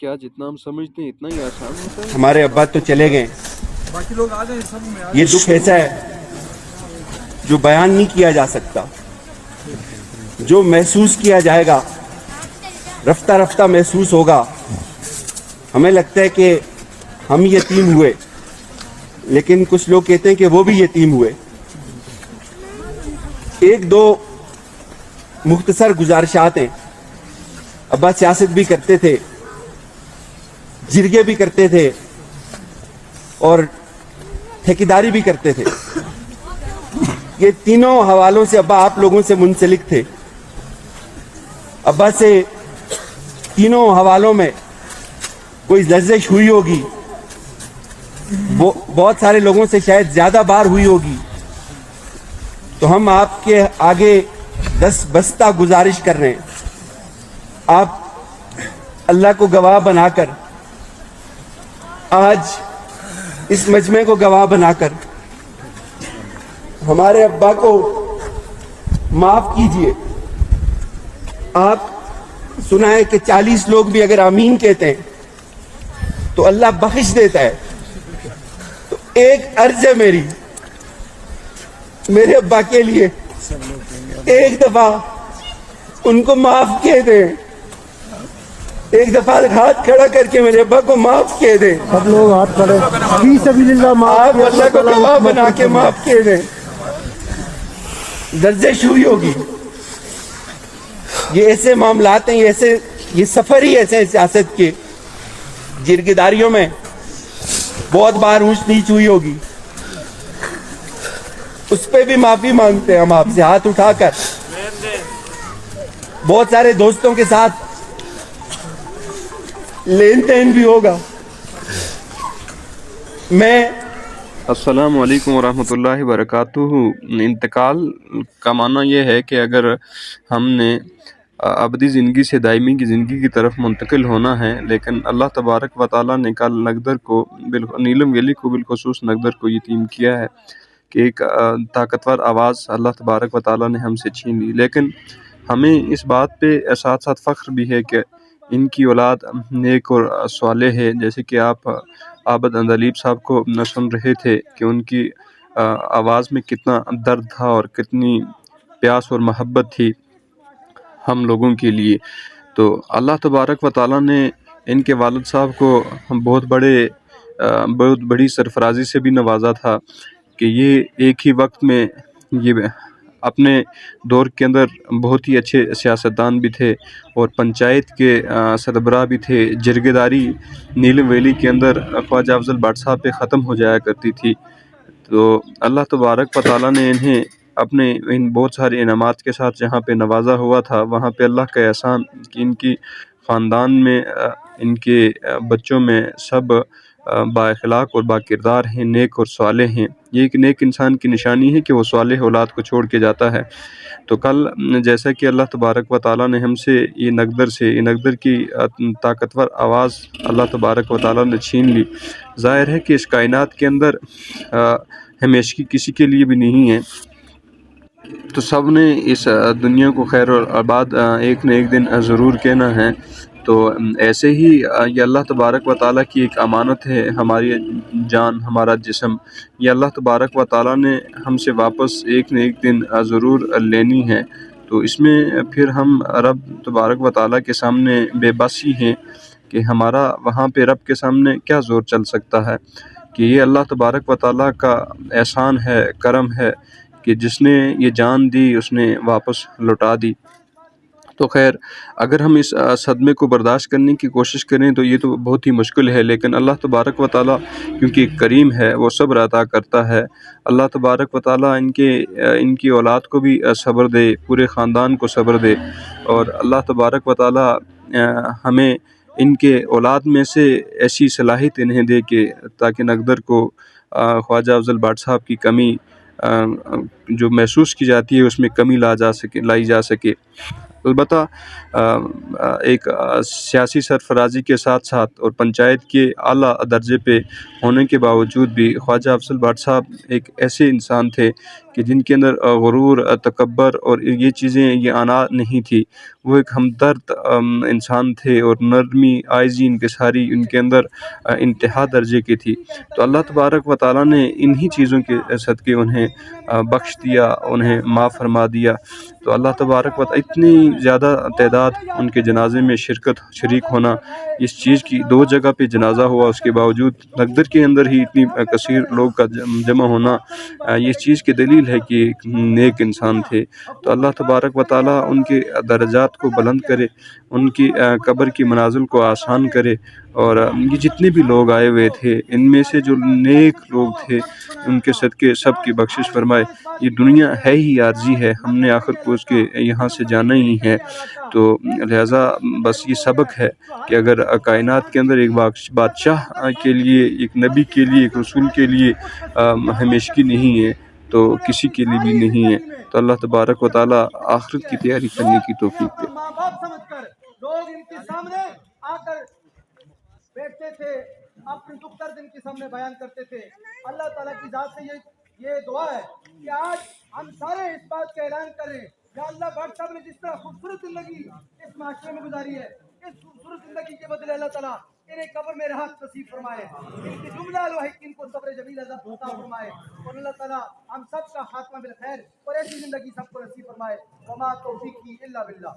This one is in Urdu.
کیا جتنا ہم سمجھتے ہیں اتنا ہی آسان ہوتا ہے؟ ہمارے ابا تو چلے گئے، باقی لوگ آ جائیں سب میں یہ دکھ ایسا ہے جو بیان نہیں کیا جا سکتا، جو محسوس کیا جائے گا رفتہ رفتہ محسوس ہوگا۔ ہمیں لگتا ہے کہ ہم یتیم ہوئے، لیکن کچھ لوگ کہتے ہیں کہ وہ بھی یتیم ہوئے۔ ایک دو مختصر گزارشات ہیں۔ ابا سیاست بھی کرتے تھے، جرگے بھی کرتے تھے اور ٹھیکیداری بھی کرتے تھے۔ یہ تینوں حوالوں سے ابا آپ لوگوں سے منسلک تھے۔ ابا سے تینوں حوالوں میں کوئی لرزش ہوئی ہوگی، بہت سارے لوگوں سے شاید زیادہ بار ہوئی ہوگی۔ تو ہم آپ کے آگے دس بستہ گزارش کر رہے ہیں، آپ اللہ کو گواہ بنا کر، آج اس مجمع کو گواہ بنا کر ہمارے ابا کو معاف کیجئے۔ آپ سنا ہے کہ 40 لوگ بھی اگر آمین کہتے ہیں تو اللہ بخش دیتا ہے۔ تو ایک عرض ہے میری، میرے ابا کے لیے ایک دفعہ ان کو معاف کہہ دیں، ایک دفعہ ہاتھ کھڑا کر کے میرے ابا کو معاف کہہ دیں۔ سب لوگ ہاتھ کھڑے فی سبیل اللہ، آپ اللہ کو گواہ بنا کے معاف کہہ دیں۔ لرزش ہوئی ہوگی، یہ ایسے معاملات ہیں، یہ سفر ہی ایسے ہیں سیاست کے۔ جرگیداریوں میں بہت بار اونچ نیچ ہوئی ہوگی، اس پہ بھی معافی مانگتے ہیں ہم آپ سے ہاتھ اٹھا کر۔ بہت سارے دوستوں کے ساتھ لین دین بھی ہوگا۔ میں السلام علیکم ورحمۃ اللہ وبرکاتہ۔ انتقال کا معنی یہ ہے کہ اگر ہم نے ابدی زندگی سے دائمی کی زندگی کی طرف منتقل ہونا ہے، لیکن اللہ تبارک و تعالیٰ نے کل نگدر کو نیلم ویلی کو بالخصوص نگدر کو یتیم کیا ہے کہ ایک طاقتور آواز اللہ تبارک و تعالیٰ نے ہم سے چھین لی۔ لیکن ہمیں اس بات پہ ساتھ ساتھ فخر بھی ہے کہ ان کی اولاد نیک اور صالح ہے، جیسے کہ آپ عابد اندلیب صاحب کو سن رہے تھے کہ ان کی آواز میں کتنا درد تھا اور کتنی پیاس اور محبت تھی ہم لوگوں کے لیے۔ تو اللہ تبارک و تعالیٰ نے ان کے والد صاحب کو بہت بڑی سرفرازی سے بھی نوازا تھا کہ یہ ایک ہی وقت میں یہ اپنے دور کے اندر بہت ہی اچھے سیاستدان بھی تھے اور پنچایت کے سربراہ بھی تھے۔ جرگیداری نیلم ویلی کے اندر خواجہ افضل بٹ صاحب پہ ختم ہو جایا کرتی تھی۔ تو اللہ تبارک و تعالیٰ نے انہیں اپنے ان بہت سارے انعامات کے ساتھ جہاں پہ نوازا ہوا تھا، وہاں پہ اللہ کا احسان کہ ان کی خاندان میں ان کے بچوں میں سب با اخلاق اور با کردار ہیں، نیک اور صالح ہیں۔ یہ ایک نیک انسان کی نشانی ہے کہ وہ صالح اولاد کو چھوڑ کے جاتا ہے۔ تو کل جیسا کہ اللہ تبارک و تعالیٰ نے ہم سے یہ نگدر کی طاقتور آواز اللہ تبارک و تعالیٰ نے چھین لی، ظاہر ہے کہ اس کائنات کے اندر ہمیشگی کسی کے لیے بھی نہیں ہے۔ تو سب نے اس دنیا کو خیر و آباد ایک نہ ایک دن ضرور کہنا ہے۔ تو ایسے ہی یہ اللہ تبارک و تعالیٰ کی ایک امانت ہے، ہماری جان، ہمارا جسم، یہ اللہ تبارک و تعالیٰ نے ہم سے واپس ایک نہ ایک دن ضرور لینی ہے۔ تو اس میں پھر ہم رب تبارک و تعالیٰ کے سامنے بے بس ہی ہیں کہ ہمارا وہاں پہ رب کے سامنے کیا زور چل سکتا ہے، کہ یہ اللہ تبارک و تعالیٰ کا احسان ہے، کرم ہے کہ جس نے یہ جان دی اس نے واپس لوٹا دی۔ تو خیر، اگر ہم اس صدمے کو برداشت کرنے کی کوشش کریں تو یہ تو بہت ہی مشکل ہے، لیکن اللہ تبارک و تعالیٰ کیونکہ کریم ہے، وہ صبر عطا کرتا ہے۔ اللہ تبارک و تعالیٰ ان کی اولاد کو بھی صبر دے، پورے خاندان کو صبر دے، اور اللہ تبارک و تعالیٰ ہمیں ان کے اولاد میں سے ایسی صلاحیت انہیں دے کہ تاکہ نگدر کو خواجہ افضل بٹ صاحب کی کمی جو محسوس کی جاتی ہے اس میں کمی لائی جا سکے۔ البتہ ایک سیاسی سرفرازی کے ساتھ ساتھ اور پنچایت کے اعلیٰ درجے پہ ہونے کے باوجود بھی خواجہ افضل بٹ صاحب ایک ایسے انسان تھے کہ جن کے اندر غرور، تکبر اور یہ چیزیں، یہ انا نہیں تھی۔ وہ ایک ہمدرد انسان تھے اور نرمی آئزی انکساری ان کے اندر انتہا درجے کی تھی. تو اللہ تبارک و تعالیٰ نے انہی چیزوں کے صدقے انہیں بخش دیا, انہیں معاف فرما دیا. تو اللہ تبارک و تعالیٰ اتنی زیادہ تعداد ان کے جنازے میں شریک ہونا, اس چیز کی 2 جگہ پہ جنازہ ہوا, اس کے باوجود لگدر کے اندر ہی اتنی کثیر لوگ کا جمع ہونا, یہ چیز کی دلیل ہے کہ ایک نیک انسان تھے. تو اللہ تبارک و تعالیٰ ان کے درجات کو بلند کرے, ان کی قبر کی منازل کو آسان کرے. اور یہ جتنے بھی لوگ آئے ہوئے تھے ان میں سے جو نیک لوگ تھے ان کے صدقے سب کی بخشش فرمائے. یہ دنیا ہے ہی عارضی ہے, ہم نے آخر کو اس کے یہاں سے جانا ہی ہے. تو لہٰذا بس یہ سبق ہے کہ اگر کائنات کے اندر ایک بادشاہ کے لیے, ایک نبی کے لیے, ایک رسول کے لیے ہمیشگی نہیں ہے تو کسی کے لیے بھی نہیں ہے. تو اللہ تبارک و تعالیٰ آخرت کی تیاری کرنے کی توفیق دے. ماں باپ سمجھ کر لوگ ان کے سامنے آ کر بیٹھتے تھے, اپنے دکھ درد ان کے سامنے بیان کرتے تھے. اللہ تعالیٰ کی ذات سے یہ دعا ہے کہ آج ہم سارے اس بات کا اعلان کریں, یا اللہ بھٹ صاحب نے جس طرح خوبصورت زندگی اس معاشرے میں گزاری ہے, اس خوبصورت زندگی کے بدلے اللہ تعالیٰ انہیں قبر میں راحت نصیب فرمائے, ان کی جملہ الوحید کو صبر جمیل عطا فرمائے, اور اللہ تعالیٰ ہم سب کا خاتمہ بالخیر اور ایسی زندگی سب کو نصیب فرمائے. وما توفیقی الا باللہ.